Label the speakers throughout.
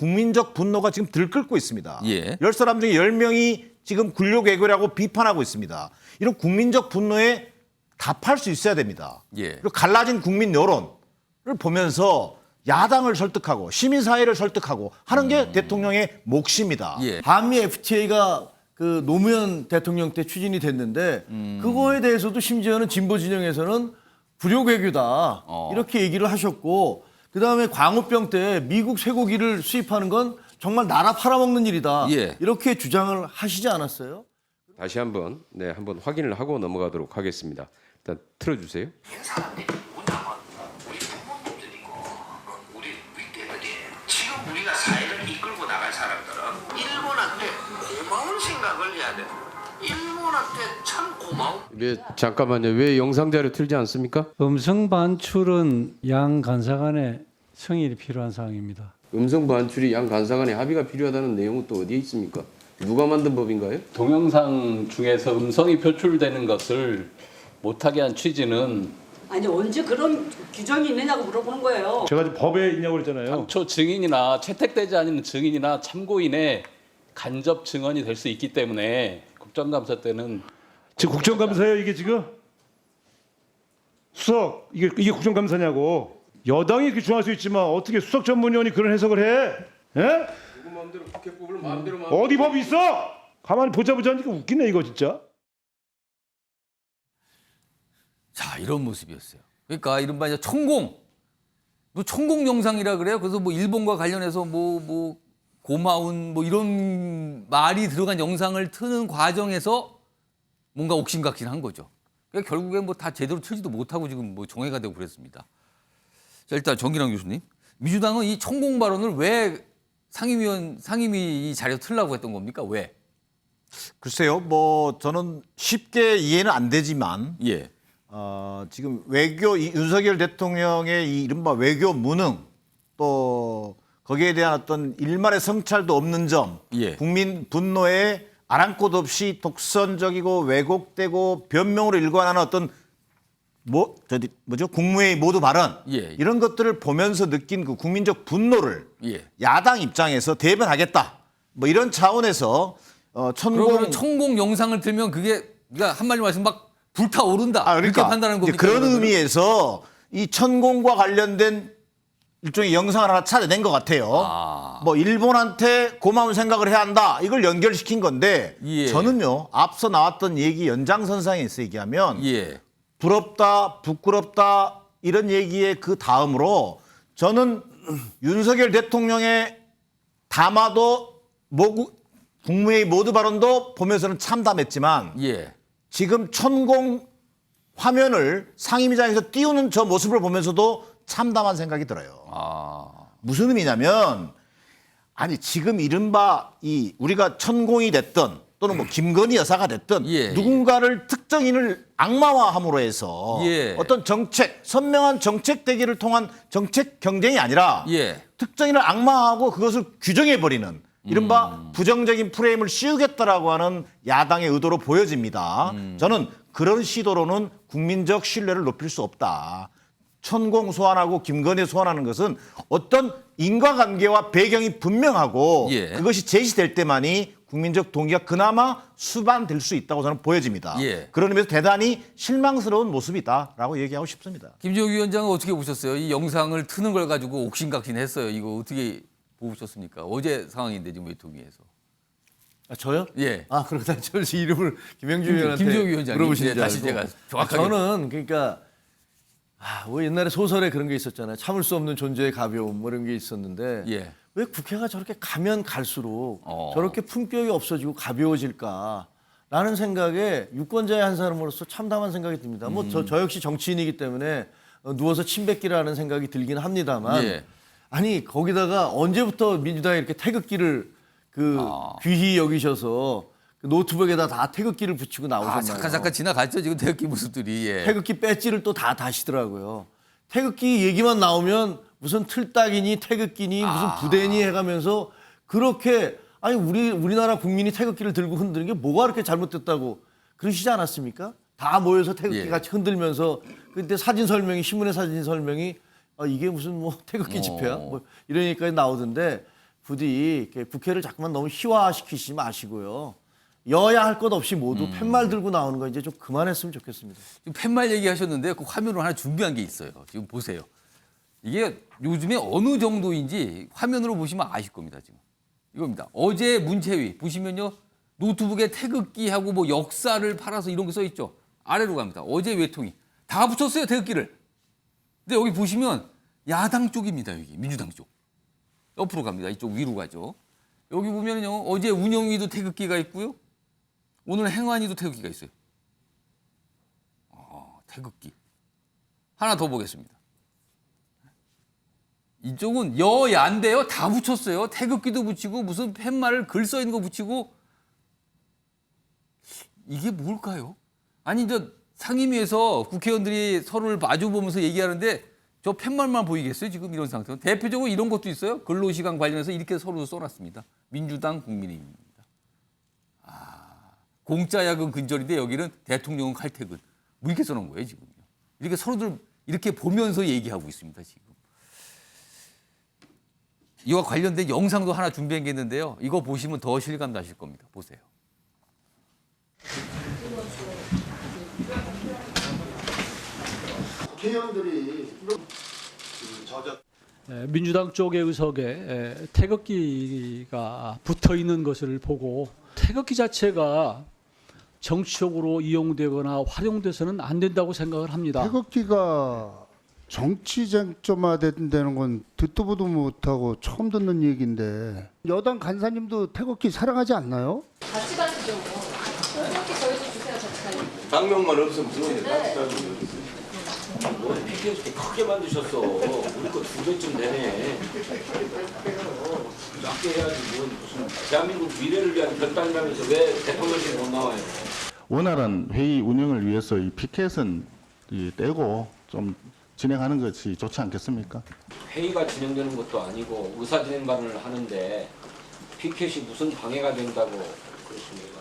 Speaker 1: 국민적 분노가 지금 들끓고 있습니다.
Speaker 2: 예.
Speaker 1: 10사람 중에 10명이 지금 굴욕 외교라고 비판하고 있습니다. 이런 국민적 분노에 답할 수 있어야 됩니다.
Speaker 2: 예.
Speaker 1: 그리고 갈라진 국민 여론을 보면서 야당을 설득하고 시민사회를 설득하고 하는 게 대통령의 몫입니다.
Speaker 2: 예.
Speaker 3: 한미 FTA가 그 노무현 대통령 때 추진이 됐는데 그거에 대해서도 심지어는 진보 진영에서는 굴욕 외교다 이렇게 얘기를 하셨고 그다음에 광우병 때 미국 쇠고기를 수입하는 건 정말 나라 팔아먹는 일이다
Speaker 2: 예.
Speaker 3: 이렇게 주장을 하시지 않았어요?
Speaker 4: 다시 한번 한번 확인을 하고 넘어가도록 하겠습니다. 일단 틀어주세요.
Speaker 5: 사람들이 뭐냐면 우리 부모님들이고 우리 윗대들이 지금 우리가 사회를 이끌고 나갈 사람들은 일본한테 고마운 생각을 해야 돼. 일본한테 참 고마운.
Speaker 4: 잠깐만요. 왜 영상 자료 틀지 않습니까?
Speaker 6: 음성 반출은 양 간사간의 성의이 필요한 사항입니다.
Speaker 4: 음성 반출이 양 간사 간의 합의가 필요하다는 내용은 또 어디에 있습니까? 누가 만든 법인가요?
Speaker 7: 동영상 중에서 음성이 표출되는 것을 못하게 한 취지는
Speaker 8: 아니 언제 그런 규정이 있느냐고 물어보는 거예요.
Speaker 9: 제가 지금 법에 있냐고 그랬잖아요.
Speaker 7: 당초 증인이나 채택되지 않은 증인이나 참고인의 간접 증언이 될 수 있기 때문에 국정감사 때는
Speaker 9: 지금 국정감사예요 이게 지금? 수석 이게 국정감사냐고. 여당이 그렇게 주장할 수 있지만 어떻게 수석 전문위원이 그런 해석을 해? 예?
Speaker 4: 누구 마음대로 국회법을 마음대로
Speaker 9: 어디 법이 있어? 가만히 보자 하니까 웃기네 이거 진짜.
Speaker 2: 자, 이런 모습이었어요. 그러니까 이른바 이제 천공, 천공 영상이라 그래요. 그래서 뭐 일본과 관련해서 뭐 고마운 뭐 이런 말이 들어간 영상을 트는 과정에서 뭔가 옥신각신한 거죠. 그러니까 결국엔 뭐 다 제대로 틀지도 못하고 지금 뭐 정회가 되고 그랬습니다. 자, 일단 정기랑 교수님, 민주당은 이 천공 발언을 왜 상임위 이 자료 틀라고 했던 겁니까? 왜?
Speaker 1: 글쎄요, 뭐 저는 쉽게 이해는 안 되지만
Speaker 2: 예.
Speaker 1: 지금 윤석열 대통령의 이 이른바 외교 무능 또 거기에 대한 어떤 일말의 성찰도 없는 점,
Speaker 2: 예.
Speaker 1: 국민 분노에 아랑곳 없이 독선적이고 왜곡되고 변명으로 일관하는 어떤 국무회의 모두 발언
Speaker 2: 예.
Speaker 1: 이런 것들을 보면서 느낀 그 국민적 분노를
Speaker 2: 예.
Speaker 1: 야당 입장에서 대변하겠다. 뭐 이런 차원에서
Speaker 2: 그러면 천공 영상을 들면 그게 그러니까 한마디로 말씀 막 불타오른다.
Speaker 1: 그러니까
Speaker 2: 이렇게 판단하는
Speaker 1: 이제
Speaker 2: 겁니까?
Speaker 1: 그런
Speaker 2: 그러면은?
Speaker 1: 의미에서 이 천공과 관련된 일종의 영상을 하나 찾아낸 것 같아요. 뭐 일본한테 고마운 생각을 해야 한다. 이걸 연결시킨 건데
Speaker 2: 예.
Speaker 1: 저는요. 앞서 나왔던 얘기 연장선상에서 얘기하면
Speaker 2: 예.
Speaker 1: 부럽다, 부끄럽다 이런 얘기의 그 다음으로 저는 윤석열 대통령의 담화도 국무회의 모두 발언도 보면서는 참담했지만
Speaker 2: 예.
Speaker 1: 지금 천공 화면을 상임위장에서 띄우는 저 모습을 보면서도 참담한 생각이 들어요. 무슨 의미냐면 아니 지금 이른바 우리가 천공이 됐든 또는 뭐 김건희 여사가 됐든
Speaker 2: 예,
Speaker 1: 누군가를 특정인을 악마화함으로 해서
Speaker 2: 예.
Speaker 1: 어떤 선명한 정책 대기를 통한 정책 경쟁이 아니라
Speaker 2: 예.
Speaker 1: 특정인을 악마화하고 그것을 규정해버리는 이른바 부정적인 프레임을 씌우겠다라고 하는 야당의 의도로 보여집니다. 저는 그런 시도로는 국민적 신뢰를 높일 수 없다. 천공 소환하고 김건희 소환하는 것은 어떤 인과관계와 배경이 분명하고
Speaker 2: 예.
Speaker 1: 그것이 제시될 때만이 국민적 동기가 그나마 수반될 수 있다고 저는 보여집니다.
Speaker 2: 예.
Speaker 1: 그런 의미에서 대단히 실망스러운 모습이다라고 얘기하고 싶습니다.
Speaker 2: 김지호 위원장은 어떻게 보셨어요? 이 영상을 트는 걸 가지고 옥신각신했어요. 이거 어떻게 보셨습니까? 어제 상황인데 지금 외통위에서.
Speaker 3: 저요?
Speaker 2: 예.
Speaker 3: 그러다 저 이름을 김영주 위원한테
Speaker 2: 김지호 위원장이
Speaker 3: 물어보신 줄
Speaker 2: 다시
Speaker 3: 알고.
Speaker 2: 제가 정확하게
Speaker 3: 저는 그러니까 뭐 옛날에 소설에 그런 게 있었잖아요. 참을 수 없는 존재의 가벼움 뭐 이런 게 있었는데
Speaker 2: 예.
Speaker 3: 왜 국회가 저렇게 가면 갈수록 저렇게 품격이 없어지고 가벼워질까라는 생각에 유권자의 한 사람으로서 참담한 생각이 듭니다. 뭐 저 역시 정치인이기 때문에 누워서 침 뱉기라는 생각이 들긴 합니다만
Speaker 2: 예.
Speaker 3: 아니 거기다가 언제부터 민주당이 이렇게 태극기를 귀히 여기셔서 그 노트북에다 다 태극기를 붙이고 나오셨나요?
Speaker 2: 잠깐 지나갔죠 지금 태극기 모습들이. 예.
Speaker 3: 태극기 배지를 또 다 다시더라고요. 태극기 얘기만 나오면 무슨 틀딱이니 태극기니 무슨 부대니 해가면서 그렇게 아니 우리나라 국민이 태극기를 들고 흔드는 게 뭐가 그렇게 잘못됐다고 그러시지 않았습니까? 다 모여서 태극기
Speaker 2: 예.
Speaker 3: 같이 흔들면서 그때 사진 설명이 신문의 사진 설명이 이게 무슨 뭐 태극기 집회야? 뭐 이러니까 나오던데 부디 이렇게 국회를 자꾸만 너무 희화시키지 마시고요. 여야 할 것 없이 모두 팻말 들고 나오는 거 이제 좀 그만했으면 좋겠습니다.
Speaker 2: 지금 팻말 얘기하셨는데 그 화면으로 하나 준비한 게 있어요. 지금 보세요. 이게 요즘에 어느 정도인지 화면으로 보시면 아실 겁니다. 지금 이겁니다. 어제 문체위 보시면요, 노트북에 태극기하고 뭐 역사를 팔아서 이런 게 써 있죠. 아래로 갑니다. 어제 외통위 다 붙였어요, 태극기를. 근데 여기 보시면 야당 쪽입니다. 여기 민주당 쪽. 옆으로 갑니다. 이쪽 위로 가죠. 여기 보면요, 어제 운영위도 태극기가 있고요, 오늘 행안위도 태극기가 있어요. 태극기. 하나 더 보겠습니다. 이쪽은 여야인데요, 다 붙였어요. 태극기도 붙이고 무슨 팻말을 글 써 있는 거 붙이고. 이게 뭘까요? 아니, 저 상임위에서 국회의원들이 서로를 마주보면서 얘기하는데 저 팻말만 보이겠어요? 지금 이런 상태로. 대표적으로 이런 것도 있어요. 근로시간 관련해서 이렇게 서로 써놨습니다. 민주당, 국민의힘입니다. 공짜 야근 근절인데 여기는 대통령은 칼퇴근. 뭐 이렇게 써놓은 거예요, 지금요. 이렇게 서로들 이렇게 보면서 얘기하고 있습니다, 지금. 이와 관련된 영상도 하나 준비한 게 있는데요. 이거 보시면 더 실감 나실 겁니다. 보세요.
Speaker 6: 민주당 쪽의 의석에 태극기가 붙어 있는 것을 보고 태극기 자체가 정치적으로 이용되거나 활용돼서는 안 된다고 생각을 합니다.
Speaker 10: 태극기가 정치 쟁점화된다는 건 듣도 보도 못하고 처음 듣는 얘기인데 여당 간사님도 태극기 사랑하지 않나요?
Speaker 8: 같이 가시죠. 태극기 저희도 주세요, 저희.
Speaker 4: 방명만 없으면 좋은데 같이 가면 뭐 PKS 크게 만드셨어. 우리 거 2배쯤 되네. 작게 해야지 뭐 무슨 대한민국 미래를 위한 결단이라면서 왜 대통령실이 못 나와요?
Speaker 11: 원활한 회의 운영을 위해서 이 피켓은 떼고 좀 진행하는 것이 좋지 않겠습니까?
Speaker 4: 회의가 진행되는 것도 아니고 의사진행반을 하는데 피켓이 무슨 방해가 된다고 그렇습니까?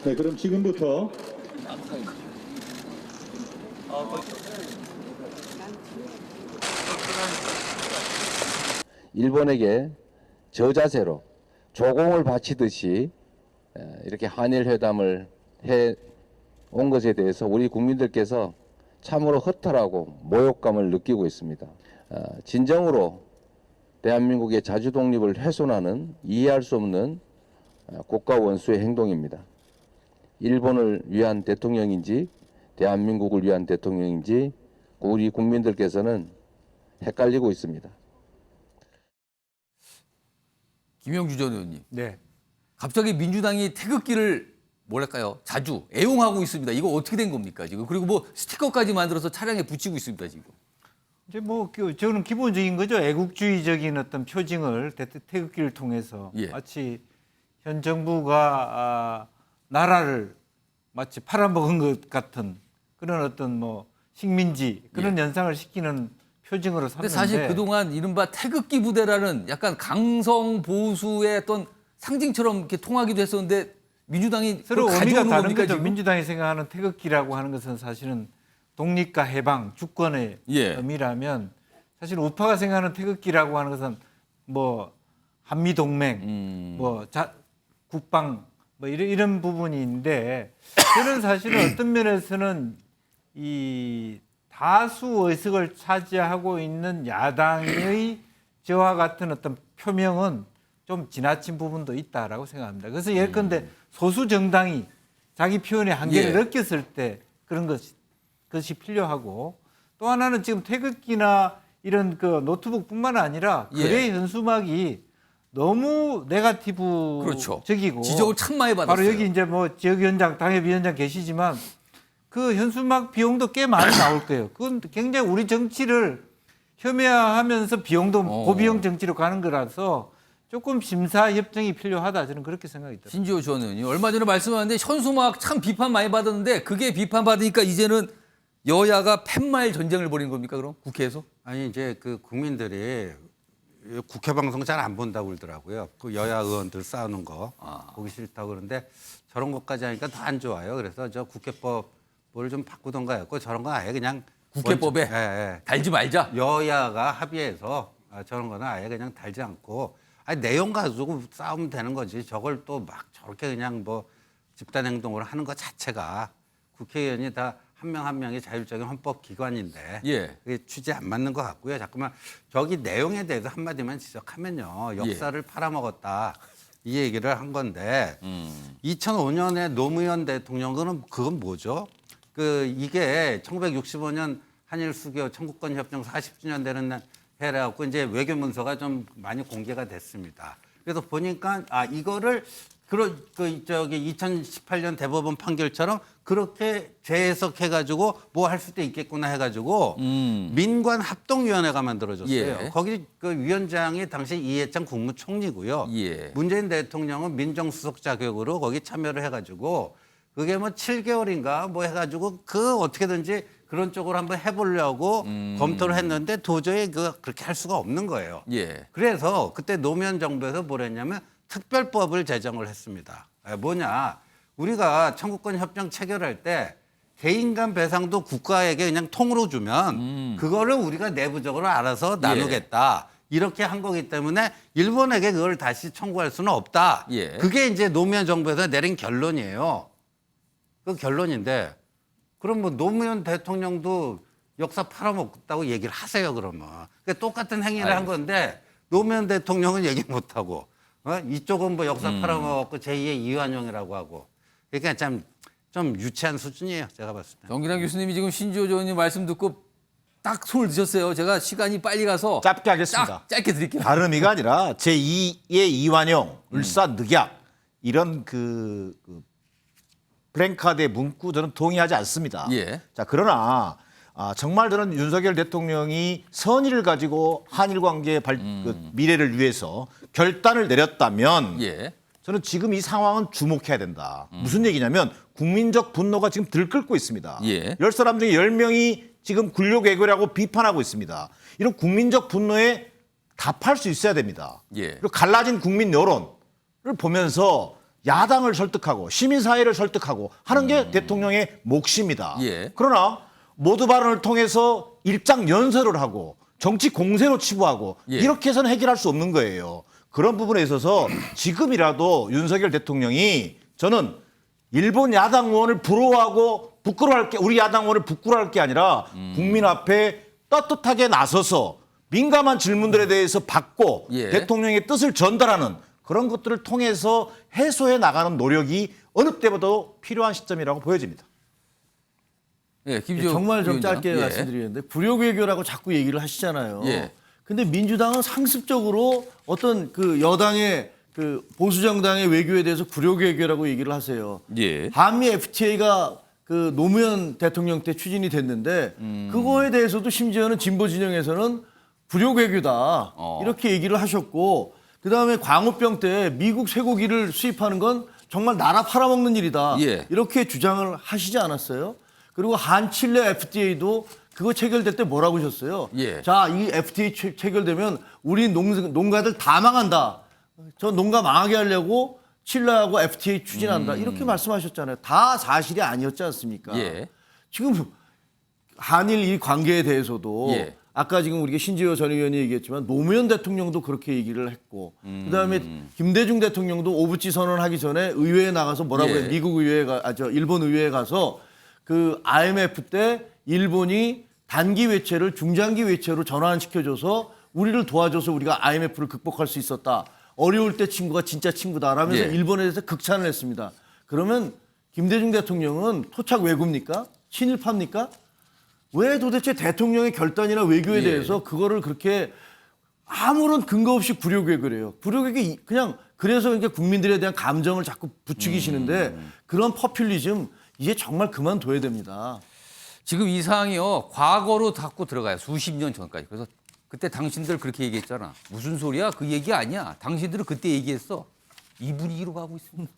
Speaker 11: 네, 그럼 지금부터
Speaker 12: 일본에게 저자세로 조공을 바치듯이 이렇게 한일 회담을 해 온 것에 대해서 우리 국민들께서 참으로 허탈하고 모욕감을 느끼고 있습니다. 진정으로 대한민국의 자주 독립을 훼손하는 이해할 수 없는 국가 원수의 행동입니다. 일본을 위한 대통령인지 대한민국을 위한 대통령인지 우리 국민들께서는 헷갈리고 있습니다.
Speaker 2: 김영주 전 의원님.
Speaker 3: 네.
Speaker 2: 갑자기 민주당이 태극기를 뭐랄까요, 자주 애용하고 있습니다. 이거 어떻게 된 겁니까 지금? 그리고 뭐 스티커까지 만들어서 차량에 붙이고 있습니다 지금.
Speaker 1: 이제 뭐 저는 기본적인 거죠. 애국주의적인 어떤 표징을 태극기를 통해서
Speaker 2: 예.
Speaker 1: 마치 현 정부가 나라를 마치 팔아먹은 것 같은 그런 어떤 뭐 식민지 그런 연상을 시키는 표징으로 삼는데.
Speaker 2: 근데 사실 그동안 이른바 태극기 부대라는 약간 강성 보수의 어떤 상징처럼 이렇게 통하기도 했었는데 민주당이
Speaker 1: 서로 의미가
Speaker 2: 가져오는
Speaker 1: 다른
Speaker 2: 겁니까
Speaker 1: 거죠.
Speaker 2: 지금?
Speaker 1: 민주당이 생각하는 태극기라고 하는 것은 사실은 독립과 해방, 주권의
Speaker 2: 예.
Speaker 1: 의미라면 사실 우파가 생각하는 태극기라고 하는 것은 뭐 한미 동맹, 뭐 국방 뭐 이런 부분인데 저는 사실은 어떤 면에서는 이 다수 의석을 차지하고 있는 야당의 저와 같은 어떤 표명은 좀 지나친 부분도 있다라고 생각합니다. 그래서 예컨대 소수 정당이 자기 표현의 한계를
Speaker 2: 예.
Speaker 1: 느꼈을 때 그런 것이 필요하고, 또 하나는 지금 태극기나 이런 그 노트북뿐만 아니라
Speaker 2: 예.
Speaker 1: 거래 현수막이 너무 네거티브적이고
Speaker 2: 그렇죠. 지적을 참 많이 받았어요.
Speaker 1: 바로 여기 이제 뭐 지역위원장, 당협위원장 계시지만 그 현수막 비용도 꽤 많이 나올 거예요. 그건 굉장히 우리 정치를 혐오하면서 비용도 고비용 정치로 가는 거라서 조금 심사 협정이 필요하다, 저는 그렇게 생각이 들어요.
Speaker 2: 신지호 전 의원이 얼마 전에 말씀하는데 현수막 참 비판 많이 받았는데 그게 비판받으니까 이제는 여야가 팻말 전쟁을 벌인 겁니까 그럼 국회에서?
Speaker 13: 아니 이제 그 국민들이 국회 방송 잘 안 본다고 그러더라고요. 그 여야 의원들 싸우는 거 보기 싫다고 그러는데 저런 것까지 하니까 더 안 좋아요. 그래서 저 국회법을 좀 바꾸던가 했고 저런 거 아예 그냥
Speaker 2: 국회법에
Speaker 13: 예.
Speaker 2: 달지 말자.
Speaker 13: 여야가 합의해서 저런 거는 아예 그냥 달지 않고 아니 내용 가지고 싸우면 되는 거지. 저걸 또 막 저렇게 그냥 뭐 집단 행동으로 하는 것 자체가 국회의원이 다 한 명 한 명이 자율적인 헌법 기관인데
Speaker 2: 예.
Speaker 13: 그게 취지에 안 맞는 것 같고요. 자꾸만 저기 내용에 대해서 한마디만 지적하면요. 역사를 팔아먹었다. 이 얘기를 한 건데 2005년에 노무현 대통령은 그건 뭐죠? 이게 1965년 한일 수교 청구권 협정 40주년 되는 날 해라고 이제 외교 문서가 좀 많이 공개가 됐습니다. 그래서 보니까 이거를 2018년 대법원 판결처럼 그렇게 재해석해가지고 뭐 할 수도 있겠구나 해가지고 민관 합동위원회가 만들어졌어요.
Speaker 2: 예.
Speaker 13: 거기 그 위원장이 당시 이해창 국무총리고요.
Speaker 2: 예.
Speaker 13: 문재인 대통령은 민정수석 자격으로 거기 참여를 해가지고 그게 뭐 7개월인가 뭐 해가지고 어떻게든지 그런 쪽으로 한번 해보려고 검토를 했는데 도저히 그렇게 할 수가 없는 거예요.
Speaker 2: 예.
Speaker 13: 그래서 그때 노무현 정부에서 뭘 했냐면 특별법을 제정을 했습니다. 뭐냐? 우리가 청구권 협정 체결할 때 개인 간 배상도 국가에게 그냥 통으로 주면 그거를 우리가 내부적으로 알아서 나누겠다. 이렇게 한 거기 때문에 일본에게 그걸 다시 청구할 수는 없다.
Speaker 2: 예.
Speaker 13: 그게 이제 노무현 정부에서 내린 결론이에요. 그 결론인데 그럼 뭐 노무현 대통령도 역사 팔아먹었다고 얘기를 하세요, 그러면. 그러니까 똑같은 행위를 한 건데 노무현 대통령은 얘기 못하고 이쪽은 뭐 역사 팔아먹었고 제2의 이완용이라고 하고 그러니까 좀 유치한 수준이에요, 제가 봤을 때.
Speaker 2: 정기랑 교수님이 지금 신지호 전 의원님 말씀 듣고 딱 손을 드셨어요. 제가 시간이 빨리 가서
Speaker 1: 짧게 하겠습니다.
Speaker 2: 짧게 드릴게요.
Speaker 1: 다른 의미가 아니라 제2의 이완용, 을사늑약 이런 플랜카드의 문구 저는 동의하지 않습니다.
Speaker 2: 예.
Speaker 1: 자, 그러나 정말 저는 윤석열 대통령이 선의를 가지고 한일 관계의 미래를 위해서 결단을 내렸다면
Speaker 2: 예.
Speaker 1: 저는 지금 이 상황은 주목해야 된다. 무슨 얘기냐면 국민적 분노가 지금 들끓고 있습니다.
Speaker 2: 예.
Speaker 1: 10사람 중에 10명이 지금 굴욕 외교라고 비판하고 있습니다. 이런 국민적 분노에 답할 수 있어야 됩니다.
Speaker 2: 예.
Speaker 1: 그리고 갈라진 국민 여론을 보면서 야당을 설득하고 시민사회를 설득하고 하는 게 대통령의 몫입니다.
Speaker 2: 예.
Speaker 1: 그러나 모두 발언을 통해서 일장 연설을 하고 정치 공세로 치부하고
Speaker 2: 예.
Speaker 1: 이렇게 해서는 해결할 수 없는 거예요. 그런 부분에 있어서 지금이라도 윤석열 대통령이 저는 일본 야당 의원을 부러워하고 부끄러워할 게 우리 야당 의원을 부끄러워할 게 아니라 국민 앞에 떳떳하게 나서서 민감한 질문들에 대해서 받고
Speaker 2: 예.
Speaker 1: 대통령의 뜻을 전달하는 그런 것들을 통해서 해소해 나가는 노력이 어느 때보다도 필요한 시점이라고 보여집니다.
Speaker 2: 예, 김지호
Speaker 3: 정말 좀
Speaker 2: 위원장.
Speaker 3: 짧게
Speaker 2: 예.
Speaker 3: 말씀드리는데 불효 외교라고 자꾸 얘기를 하시잖아요.
Speaker 2: 예.
Speaker 3: 근데 민주당은 상습적으로 어떤 여당의 보수 정당의 외교에 대해서 불효 외교라고 얘기를 하세요.
Speaker 2: 예.
Speaker 3: 한미 FTA가 노무현 대통령 때 추진이 됐는데 그거에 대해서도 심지어는 진보 진영에서는 불효 외교다 이렇게 얘기를 하셨고 그다음에 광우병 때 미국 쇠고기를 수입하는 건 정말 나라 팔아먹는 일이다.
Speaker 2: 예.
Speaker 3: 이렇게 주장을 하시지 않았어요? 그리고 한칠레 FTA도 그거 체결될 때 뭐라고 하셨어요?
Speaker 2: 예.
Speaker 3: 자, 이 FTA 체결되면 우리 농가들 다 망한다. 저 농가 망하게 하려고 칠레하고 FTA 추진한다. 이렇게 말씀하셨잖아요. 다 사실이 아니었지 않습니까?
Speaker 2: 예.
Speaker 3: 지금 한일 이 관계에 대해서도
Speaker 2: 예.
Speaker 3: 아까 지금 우리가 신지호 전 의원이 얘기했지만 노무현 대통령도 그렇게 얘기를 했고 그다음에 김대중 대통령도 오부치 선언하기 전에 의회에 나가서 뭐라고
Speaker 2: 예.
Speaker 3: 해요? 미국 의회에 일본 의회에 가서 IMF 때 일본이 단기 외채를 중장기 외채로 전환시켜줘서 우리를 도와줘서 우리가 IMF를 극복할 수 있었다. 어려울 때 친구가 진짜 친구다라면서
Speaker 2: 예.
Speaker 3: 일본에 대해서 극찬을 했습니다. 그러면 김대중 대통령은 토착 왜구입니까? 친일파입니까? 왜 도대체 대통령의 결단이나 외교에
Speaker 2: 예.
Speaker 3: 대해서 그거를 그렇게 아무런 근거 없이 불효괴를 해요. 불효괴가 그냥 그래서 이제 국민들에 대한 감정을 자꾸 부추기시는데 그런 퍼퓰리즘 이제 정말 그만둬야 됩니다.
Speaker 2: 지금 이 상황이요. 과거로 자꾸 들어가요. 수십 년 전까지. 그래서 그때 당신들 그렇게 얘기했잖아. 무슨 소리야? 그 얘기 아니야. 당신들은 그때 얘기했어. 이 분위기로 가고 있습니다.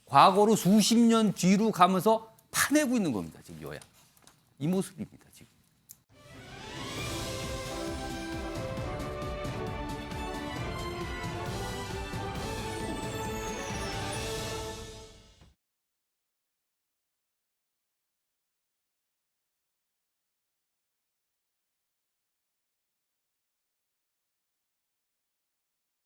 Speaker 2: 과거로 수십 년 뒤로 가면서 파내고 있는 겁니다. 지금 여야. 이 모습입니다.